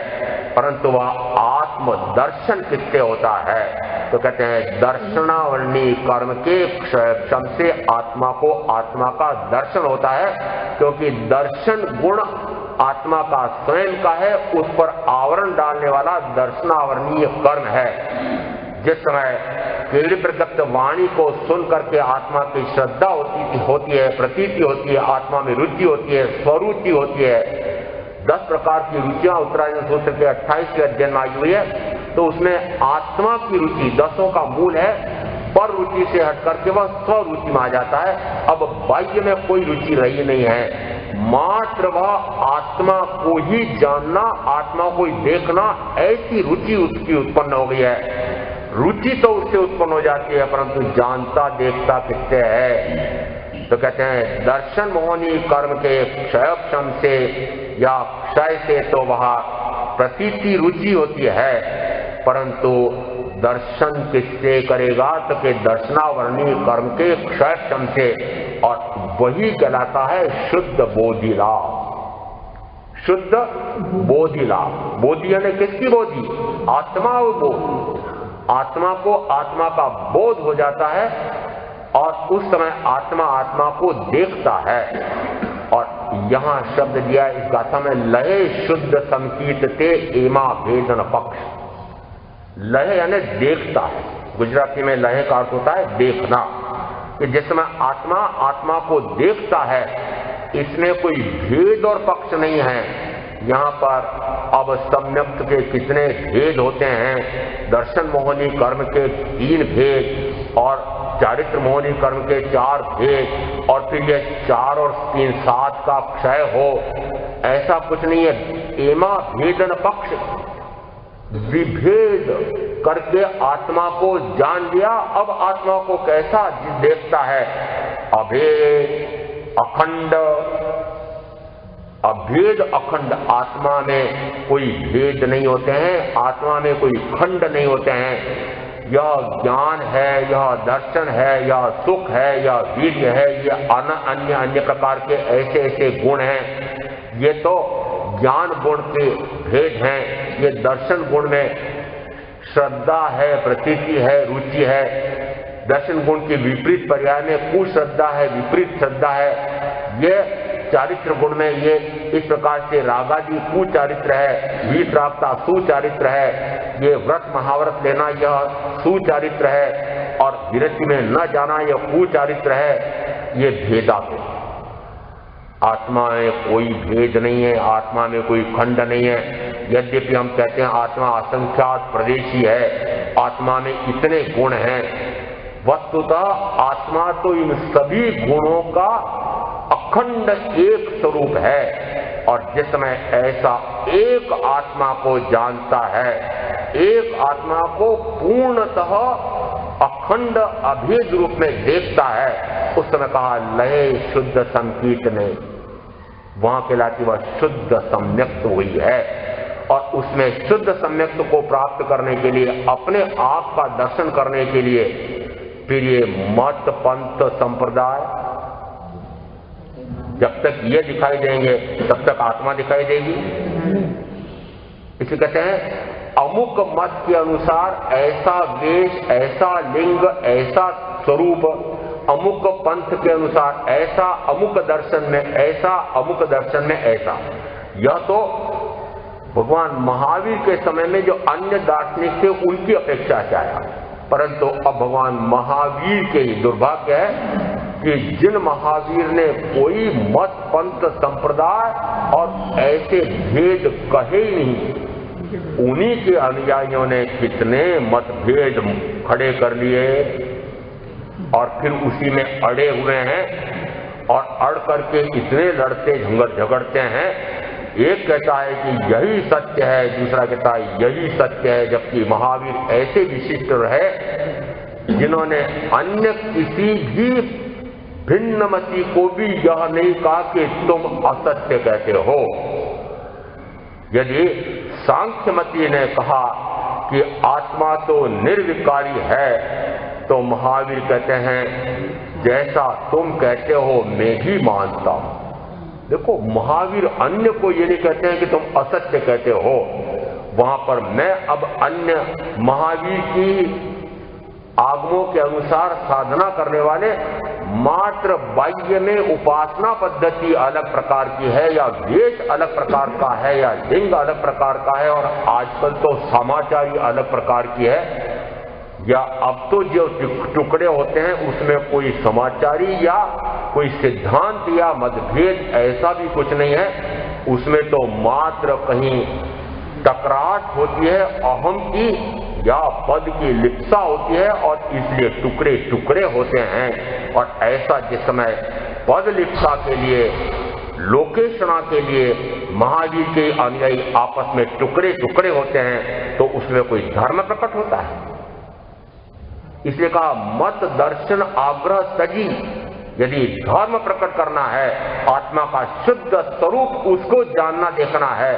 परंतु वह आत्म दर्शन किससे होता है? तो कहते हैं दर्शनावर्णी कर्म के क्षयोक्षम से आत्मा को आत्मा का दर्शन होता है, क्योंकि दर्शन गुण आत्मा का स्वयं का है, उस पर आवरण डालने वाला दर्शनावरणीय कर्म है। जिस समय केवल प्रगत वाणी को सुन करके आत्मा की श्रद्धा होती है, प्रतीति होती है, आत्मा में रुचि होती है, स्वरुचि होती है। 10 प्रकार की रुचियां उत्तरायण सूत्र के 28वें अध्ययन में आई हुई है। तो उसमें आत्मा की रुचि 10 का मूल है, पर रुचि से हट करके वह स्वरुचि में आ जाता है। अब बाह्य में कोई रुचि रही नहीं है, मात्र वह आत्मा को ही जानना, आत्मा को ही देखना, ऐसी रुचि उसकी उत्पन्न हो गई है। रुचि तो उससे उत्पन्न हो जाती है, परंतु जानता देखता किससे है? तो कहते हैं दर्शन मोहनी कर्म के क्षयोक्षम से या क्षय से तो वह प्रतीति रुचि होती है, परंतु दर्शन किससे करेगा? तो कि दर्शनावरणी कर्म के क्षयोक्षम से, और वही कहलाता है शुद्ध बोधि लाभ। शुद्ध बोधि लाभ। बोधि यानी किसकी बोधि? आत्मा बोध। आत्मा को आत्मा का बोध हो जाता है और उस समय आत्मा आत्मा को देखता है। और यहां शब्द दिया इस गाथा में लहे शुद्ध संकीर्तते एमा भेदन पक्ष। लहे यानी देखता है, गुजराती में लहे का अर्थ होता है देखना, कि जिस समय आत्मा आत्मा को देखता है, इसमें कोई भेद और पक्ष नहीं है। यहाँ पर अब सम्यक्त के कितने भेद होते हैं? दर्शन मोहनी कर्म के 3 भेद और चारित्र मोहनी कर्म के 4 भेद, और फिर ये 4 और 3 7 का क्षय हो, ऐसा कुछ नहीं है। एमा भेदन पक्ष, विभेद करके आत्मा को जान लिया। अब आत्मा को कैसा देखता है? अभेद अखंड। अभेद अखंड, आत्मा में कोई भेद नहीं होते हैं, आत्मा में कोई खंड नहीं होते हैं। यह ज्ञान है, यह दर्शन है, यह सुख है, यह वीर्य है, ये अन्य अन्य प्रकार के ऐसे ऐसे गुण हैं। ये तो ज्ञान गुण के भेद हैं। ये दर्शन गुण में श्रद्धा है, प्रतीति है, रुचि है। दर्शन गुण के विपरीत पर्याय में कुश्रद्धा है, विपरीत श्रद्धा है। ये चारित्र गुण में ये इस प्रकार से रागादि कुचारित्र है, वीतरागता सुचारित्र है, ये व्रत महाव्रत लेना यह सुचारित्र है, और विरक्ति में न जाना यह कुचारित्र है। ये भेदात्म। आत्मा में कोई भेद नहीं है, आत्मा में कोई खंड नहीं है। यद्यपि हम कहते हैं आत्मा असंख्यात प्रदेशी है, आत्मा में इतने गुण हैं, वस्तुतः आत्मा तो इन सभी गुणों का अखंड एक स्वरूप है। और जिस समय ऐसा एक आत्मा को जानता है, एक आत्मा को पूर्णतः अखंड अभेद रूप में देखता है, उस समय कहा लय शुद्ध संकीर्तने, वहां कहलाती वह शुद्ध सम्यक्त हुई है। और उसमें शुद्ध सम्यक्त को प्राप्त करने के लिए, अपने आप का दर्शन करने के लिए, फिर ये मत पंथ संप्रदाय जब तक ये दिखाई देंगे तब तक आत्मा दिखाई देगी। इसे कहते हैं अमुक मत के अनुसार ऐसा वेश, ऐसा लिंग, ऐसा स्वरूप, अमुक पंथ के अनुसार ऐसा, अमुक दर्शन में ऐसा, अमुक दर्शन में ऐसा। यह तो भगवान महावीर के समय में जो अन्य दार्शनिक थे उनकी अपेक्षा से आया, परंतु अब भगवान महावीर के ही दुर्भाग्य है कि जिन महावीर ने कोई मत पंथ संप्रदाय और ऐसे भेद कहे ही नहीं, उन्हीं के अनुयायियों ने कितने मतभेद खड़े कर लिए और फिर उसी में अड़े हुए हैं और अड़ करके इतने लड़ते झगड़ते हैं। एक कहता है कि यही सत्य है, दूसरा कहता है यही सत्य है, जबकि महावीर ऐसे विशिष्ट रहे जिन्होंने अन्य किसी भी भिन्नमति को भी यह नहीं कहा कि तुम असत्य कहते हो। यदि सांख्यमती ने कहा कि आत्मा तो निर्विकारी है, तो महावीर कहते हैं जैसा तुम कहते हो मैं भी मानता हूं। देखो, महावीर अन्य को ये नहीं कहते हैं कि तुम असत्य कहते हो, वहां पर मैं अब अन्य महावीर की आगमों के अनुसार साधना करने वाले मात्र बाह्य में उपासना पद्धति अलग प्रकार की है, या वेश अलग प्रकार का है, या लिंग अलग प्रकार का है, और आजकल तो समाचारी अलग प्रकार की है, या अब तो जो टुकड़े होते हैं उसमें कोई समाचारी या कोई सिद्धांत या मतभेद ऐसा भी कुछ नहीं है। उसमें तो मात्र कहीं टकराहट होती है, अहम की या पद की लिप्सा होती है, और इसलिए टुकड़े टुकड़े होते हैं। और ऐसा जिस समय पद लिप्सा के लिए, लोकेशना के लिए महावीर के अनुयायी आपस में टुकड़े टुकड़े होते हैं, तो उसमें कोई धर्म प्रकट होता है। इसलिए कहा मत दर्शन आग्रह तजी। यदि धर्म प्रकट करना है, आत्मा का शुद्ध स्वरूप उसको जानना देखना है,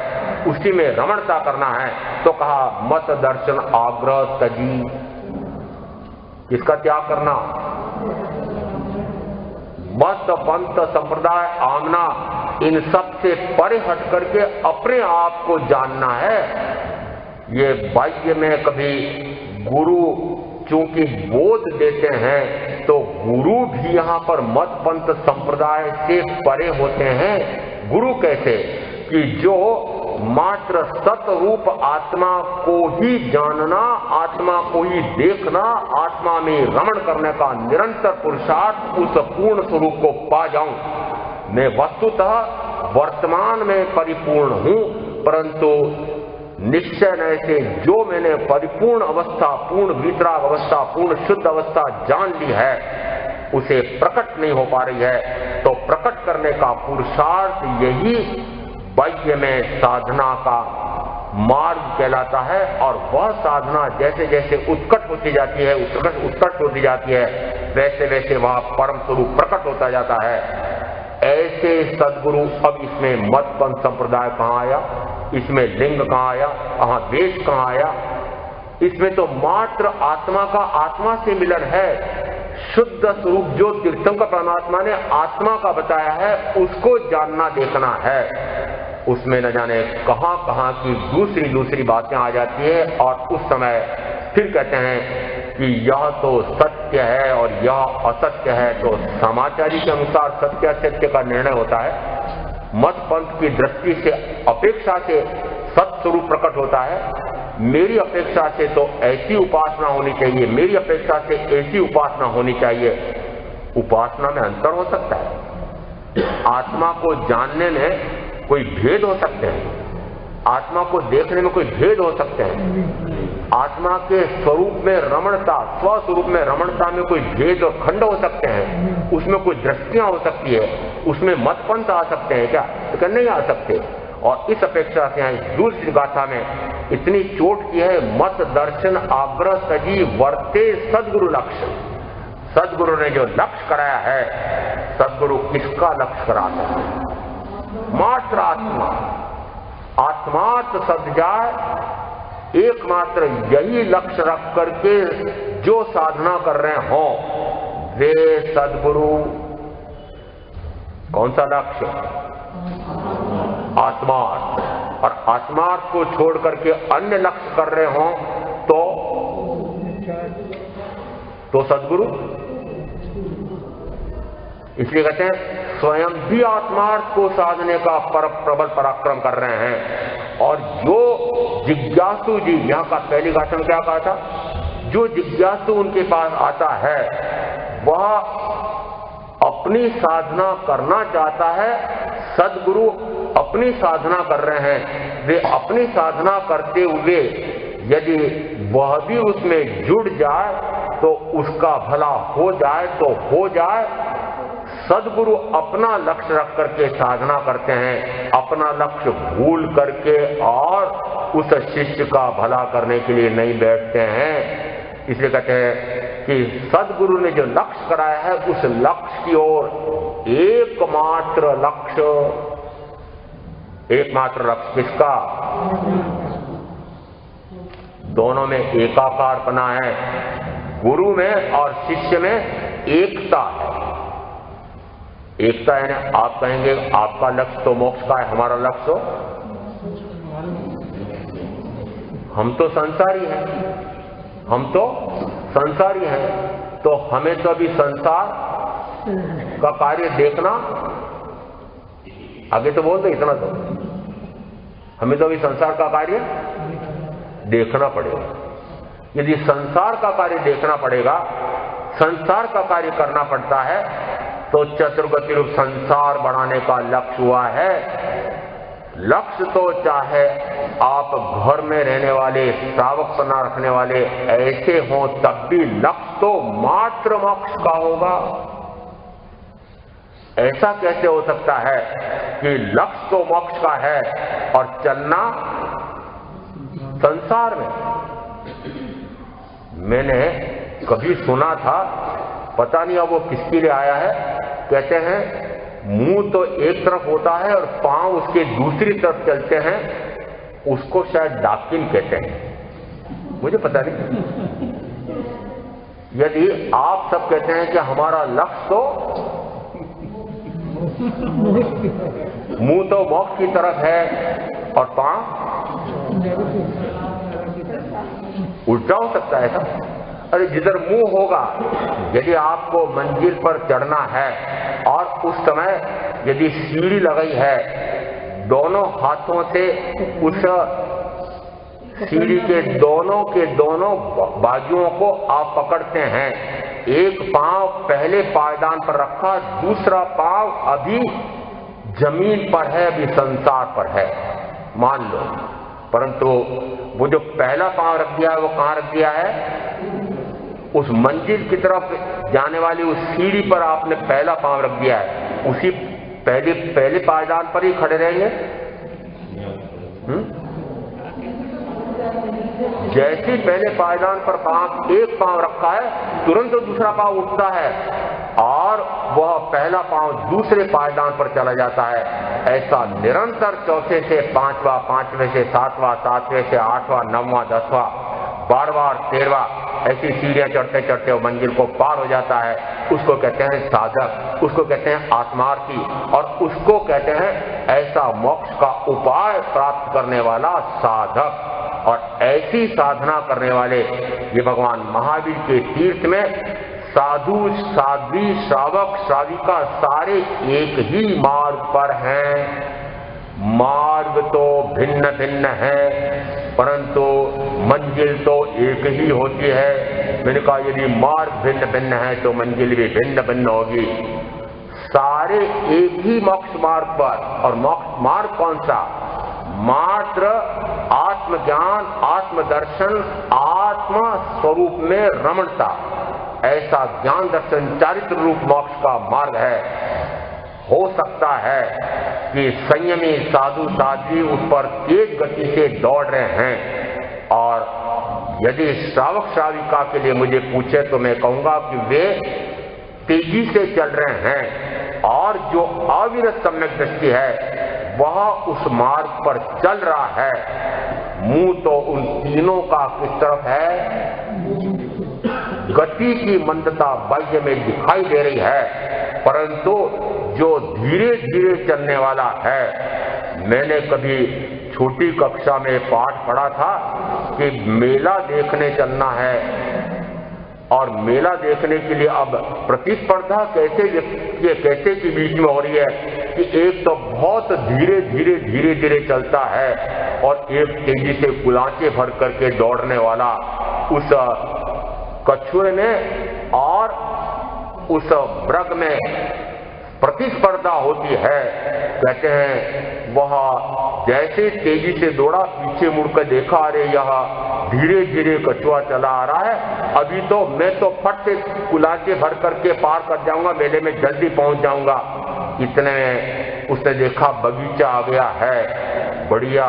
उसी में रमणता करना है, तो कहा मत दर्शन आग्रह तजी। किसका त्याग करना? मत पंथ संप्रदाय आमना, इन सब से परे हट करके अपने आप को जानना है। ये बाह्य में कभी गुरु चूंकि बोध देते हैं, तो गुरु भी यहां पर मत पंथ संप्रदाय से परे होते हैं। गुरु कैसे? कि जो मात्र सतरूप आत्मा को ही जानना, आत्मा को ही देखना, आत्मा में रमण करने का निरंतर पुरुषार्थ, उस पूर्ण स्वरूप को पा जाऊं। मैं वस्तुतः वर्तमान में परिपूर्ण हूं, परंतु निश्चय न से जो मैंने परिपूर्ण अवस्था, पूर्ण वितराग अवस्था, पूर्ण शुद्ध अवस्था जान ली है, उसे प्रकट नहीं हो पा रही है। तो प्रकट करने का पुरुषार्थ यही बाह्य में साधना का मार्ग कहलाता है। और वह साधना जैसे जैसे उत्कट होती जाती है, उत्कट होती जाती है, वैसे वैसे वह परम स्वरूप प्रकट होता जाता है। ऐसे सदगुरु, अब इसमें मत पंथ संप्रदाय कहां आया, इसमें लिंग कहां आया, वेश कहां आया? इसमें तो मात्र आत्मा का आत्मा से मिलन है। शुद्ध स्वरूप जो तीर्थंकर परमात्मा ने आत्मा का बताया है उसको जानना देखना है। उसमें न जाने कहां कहां की दूसरी दूसरी बातें आ जाती है और उस समय फिर कहते हैं कि यह तो सत्य है और यह असत्य है, तो समाचारी के अनुसार सत्य असत्य का निर्णय होता है। मत पंथ की दृष्टि से अपेक्षा से सत्स्वरूप प्रकट होता है। मेरी अपेक्षा से तो ऐसी उपासना होनी चाहिए, मेरी अपेक्षा से ऐसी उपासना होनी चाहिए। उपासना में अंतर हो सकता है, आत्मा को जानने में कोई भेद हो सकते हैं, आत्मा को देखने में कोई भेद हो सकते हैं, आत्मा के स्वरूप में रमणता, स्वस्वरूप में रमणता में कोई भेद और खंड हो सकते हैं, उसमें कोई दृष्टियां हो सकती है, उसमें मतपंथ आ सकते हैं क्या? तो नहीं आ सकते। और इस अपेक्षा से यहाँ दूसरी गाथा में इतनी चोट की है, मत दर्शन आग्रह सजी वर्ते सदगुरु लक्ष्य। सदगुरु ने जो लक्ष्य कराया है, सदगुरु किसका लक्ष्य कराता है? मात्र आत्मा, आत्मार्थ सद जाए, एकमात्र यही लक्ष्य रख करके जो साधना कर रहे हो वे सदगुरु। कौन सा लक्ष्य? आत्मार्थ। और आत्मार्थ को छोड़ करके अन्य लक्ष्य कर रहे हो तो सदगुरु। इसलिए कहते हैं स्वयं भी आत्मार्थ को साधने का प्रबल पराक्रम कर रहे हैं। और जो जिज्ञासु जी, यहां का पहली गाथा में क्या कहा था? जो जिज्ञासु उनके पास आता है वह अपनी साधना करना चाहता है। सदगुरु अपनी साधना कर रहे हैं, वे अपनी साधना करते हुए यदि वह भी उसमें जुड़ जाए तो उसका भला हो जाए तो हो जाए। सदगुरु अपना लक्ष्य रख करके साधना करते हैं, अपना लक्ष्य भूल करके और उस शिष्य का भला करने के लिए नहीं बैठते हैं। इसलिए कहते हैं कि सदगुरु ने जो लक्ष्य कराया है उस लक्ष्य की ओर एकमात्र लक्ष्य किसका? दोनों में एकाकारपना है, गुरु में और शिष्य में एकता है। एकता है, आप कहेंगे आपका लक्ष्य तो मोक्ष का है, हमारा लक्ष्य हम तो संसारी हैं, तो हमें तो अभी संसार का कार्य देखना, आगे तो बोल दो इतना, तो हमें तो अभी संसार का कार्य देखना पड़ेगा। यदि संसार का कार्य देखना पड़ेगा, संसार का कार्य करना पड़ता है, तो चतुर्गति रूप संसार बढ़ाने का लक्ष्य हुआ है। लक्ष्य तो चाहे आप घर में रहने वाले, श्रावकपना रखने वाले ऐसे हों, तब भी लक्ष्य तो मात्र मोक्ष का होगा। ऐसा कैसे हो सकता है कि लक्ष्य तो मोक्ष का है और चलना संसार में? मैंने कभी सुना था, पता नहीं अब वो किसके लिए आया है, कहते हैं मुंह तो एक तरफ होता है और पांव उसके दूसरी तरफ चलते हैं, उसको शायद डाकिन कहते हैं, मुझे पता नहीं। यदि आप सब कहते हैं कि हमारा लक्ष्य तो मुंह तो मोक्ष की तरफ है और पांव उल्टा हो सकता है ऐसा? अरे जिधर मुंह होगा, यदि आपको मंजिल पर चढ़ना है और उस समय यदि सीढ़ी लगाई है, दोनों हाथों से उस सीढ़ी के दोनों बाजुओं को आप पकड़ते हैं, एक पांव पहले पायदान पर रखा, दूसरा पांव अभी जमीन पर है, अभी संसार पर है, मान लो। परंतु वो जो पहला पांव रख दिया है वो कहां रख दिया है? उस मंजिल की तरफ जाने वाली उस सीढ़ी पर आपने पहला पांव रख दिया है, उसी पहले पायदान पर ही खड़े रहेंगे। जैसे पहले पायदान पर एक पांव रखा है, तुरंत दूसरा पांव उठता है और वह पहला पांव दूसरे पायदान पर चला जाता है। ऐसा निरंतर चौथे से पांचवा, पांचवें से सातवां, सातवें से आठवां, नौवां, 10वां, बार बार 13 ऐसी सीढ़ियां चढ़ते चढ़ते वो मंजिल को पार हो जाता है, उसको कहते हैं साधक, उसको कहते हैं आत्मार्थी, और उसको कहते हैं ऐसा मोक्ष का उपाय प्राप्त करने वाला साधक। और ऐसी साधना करने वाले ये भगवान महावीर के तीर्थ में साधु साध्वी श्रावक श्राविका सारे एक ही मार्ग पर हैं। मार्ग तो भिन्न भिन्न है परंतु मंजिल तो एक ही होती है। मैंने कहा यदि मार्ग भिन्न भिन्न है तो मंजिल भी भिन्न भिन्न होगी। सारे एक ही मोक्ष मार्ग पर, और मोक्ष मार्ग कौन सा? मात्र आत्मज्ञान, आत्मदर्शन, आत्मा स्वरूप में रमणता, ऐसा ज्ञान दर्शन चारित्र रूप मोक्ष का मार्ग है। हो सकता है कि संयमी साधु साध्वी उस पर तेज गति से दौड़ रहे हैं, और यदि श्रावक श्राविका के लिए मुझे पूछे तो मैं कहूंगा कि वे तेजी से चल रहे हैं, और जो अविरत सम्यक दृष्टि है वह उस मार्ग पर चल रहा है। मुंह तो उन तीनों का किस तरफ है? गति की मंदता बाह्य में दिखाई दे रही है, परंतु जो धीरे धीरे चलने वाला है, मैंने कभी छोटी कक्षा में पाठ पढ़ा था कि मेला देखने चलना है, और मेला देखने के लिए अब प्रतिस्पर्धा कैसे के बीच में हो रही है कि एक तो बहुत धीरे धीरे चलता है, और एक तेजी से कुलांचे भर करके दौड़ने वाला उस कछुए में और उस मृग में प्रतिस्पर्धा होती है। कहते हैं वह जैसे तेजी से दौड़ा, पीछे मुड़कर देखा, अरे यह धीरे धीरे कछुआ चला आ रहा है, अभी तो मैं तो फट से कुलांचे भर करके पार कर जाऊंगा, मेले में जल्दी पहुंच जाऊंगा। इतने में उसने देखा बगीचा आ गया है, बढ़िया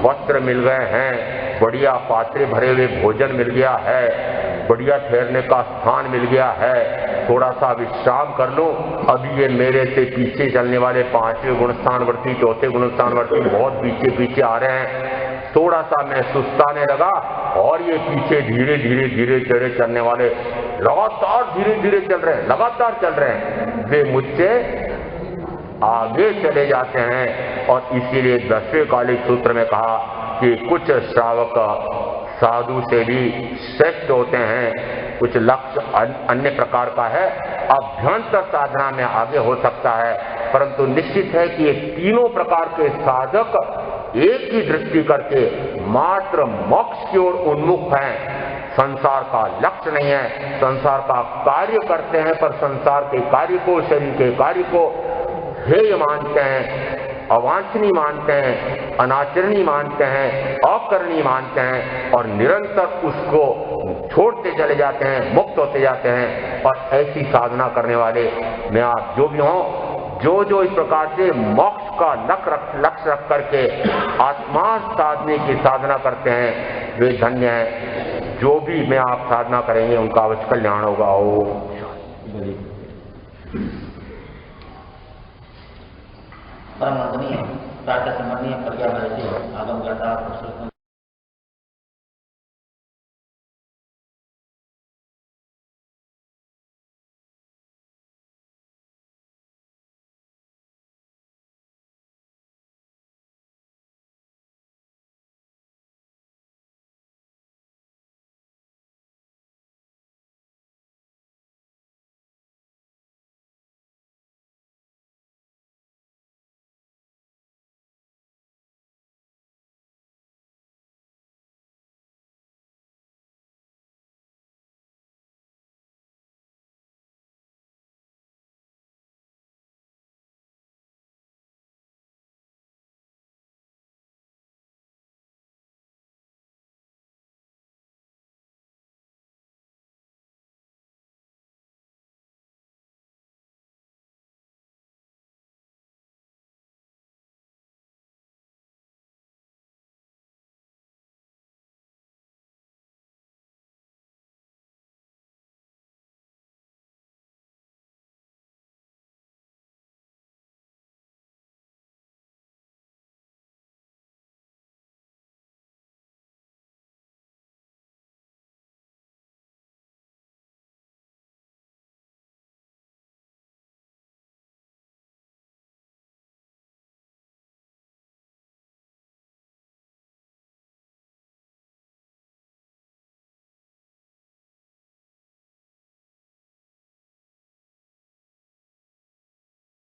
वस्त्र मिल गए हैं, बढ़िया पात्रे भरे हुए भोजन मिल गया है, बढ़िया ठहरने का स्थान मिल गया है, थोड़ा सा विश्राम कर लूं। अभी ये मेरे से पीछे चलने वाले 5वें गुणस्थानवर्ती, 4थे गुणस्थानवर्ती बहुत पीछे आ रहे हैं, थोड़ा सा मैं सुस्ताने लगा, और ये पीछे धीरे धीरे चलने वाले लगातार धीरे चल रहे हैं, लगातार चल रहे हैं, वे मुझसे आगे चले जाते हैं। और इसीलिए 10वें कालिक सूत्र में कहा कि कुछ श्रावक साधु से भी श्रेष्ठ होते हैं, कुछ लक्ष्य अन्य प्रकार का है, अभ्यंतर साधना में आगे हो सकता है, परंतु निश्चित है कि ये तीनों प्रकार के साधक एक ही दृष्टि करके मात्र मोक्ष की ओर उन्मुख हैं। संसार का लक्ष्य नहीं है, संसार का कार्य करते हैं, पर संसार के कार्य को, शरीर के कार्य को हेय मानते हैं, अवांछनीय मानते हैं, अनाचरणीय मानते हैं, अकरणीय मानते हैं, और निरंतर उसको छोड़ते चले जाते हैं, मुक्त होते जाते हैं। और ऐसी साधना करने वाले में आप जो भी हों, जो इस प्रकार से मोक्ष का लक्ष्य रख करके आत्मा साधने की साधना करते हैं, वे धन्य हैं। जो भी में आप साधना करेंगे उनका अवश्य कल्याण होगा। परम वंदनीय प्रातः संबंधी पर्यावरण आगम करता